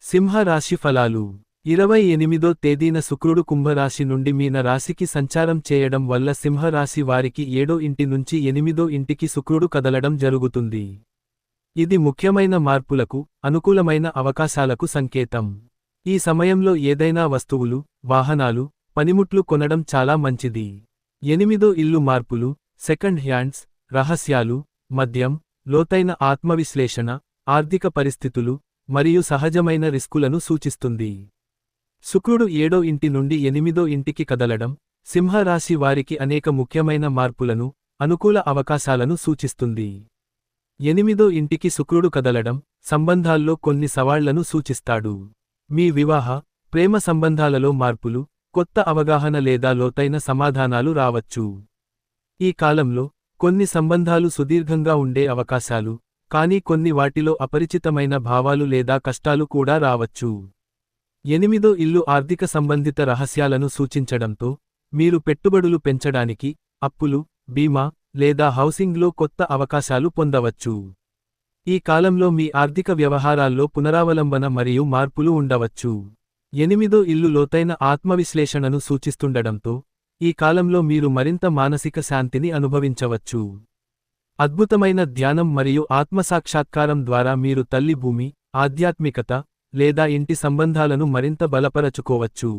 సింహరాశి ఫలాలు 28వ తేదీన శుక్రుడు కుంభరాశి నుండి మీన రాశికి సంచారం చేయడం వల్ల సింహరాశి వారికి 7వ ఇంటి నుంచి 8వ ఇంటికి శుక్రుడు కదలడం జరుగుతుంది. ఇది ముఖ్యమైన మార్పులకు, అనుకూలమైన అవకాశాలకు సంకేతం. ఈ సమయంలో ఏదైనా వస్తువులు, వాహనాలు, పనిముట్లు కొనడం చాలా మంచిది. 8వ ఇల్లు మార్పులు, సెకండ్ హ్యాండ్స్, రహస్యాలు, మద్యం, లోతైన ఆత్మవిశ్లేషణ, ఆర్థిక పరిస్థితులు, మరియు సహజమైన రిస్కులను సూచిస్తుంది. శుక్రుడు 7వ ఇంటి నుండి 8వ ఇంటికి కదలడం, సింహరాశి వారికి అనేక ముఖ్యమైన మార్పులను, అనుకూల అవకాశాలను సూచిస్తుంది. 8వ ఇంటికి శుక్రుడు కదలడం, సంబంధాల్లో కొన్ని సవాళ్లను సూచిస్తాడు. మీ వివాహ, ప్రేమ సంబంధాలలో మార్పులు, కొత్త అవగాహన లేదా లోతైన సమాధానాలు రావచ్చు. ఈ కాలంలో, కొన్ని సంబంధాలు సుదీర్ఘంగా ఉండే అవకాశాలు, కానీ కొన్ని వాటిలో అపరిచితమైన భావాలు లేదా కష్టాలు కూడా రావచ్చు. 8వ ఇల్లు ఆర్థిక సంబంధిత రహస్యాలను సూచించడంతో, మీరు పెట్టుబడులు పెంచడానికి, అప్పులు, బీమా, లేదా హౌసింగ్లో కొత్త అవకాశాలు పొందవచ్చు. ఈ కాలంలో మీ ఆర్థిక వ్యవహారాల్లో పునరావలంబన మరియు మార్పులు ఉండవచ్చు. 8వ ఇల్లు లోతైన ఆత్మవిశ్లేషణను సూచిస్తుండడంతో, ఈ కాలంలో మీరు మరింత మానసిక శాంతిని అనుభవించవచ్చు. అద్భుతమైన ధ్యానం మరియు ఆత్మసాక్షాత్కారం ద్వారా మీరు తల్లి భూమి, ఆధ్యాత్మికత, లేదా ఇంటి సంబంధాలను మరింత బలపరచుకోవచ్చు.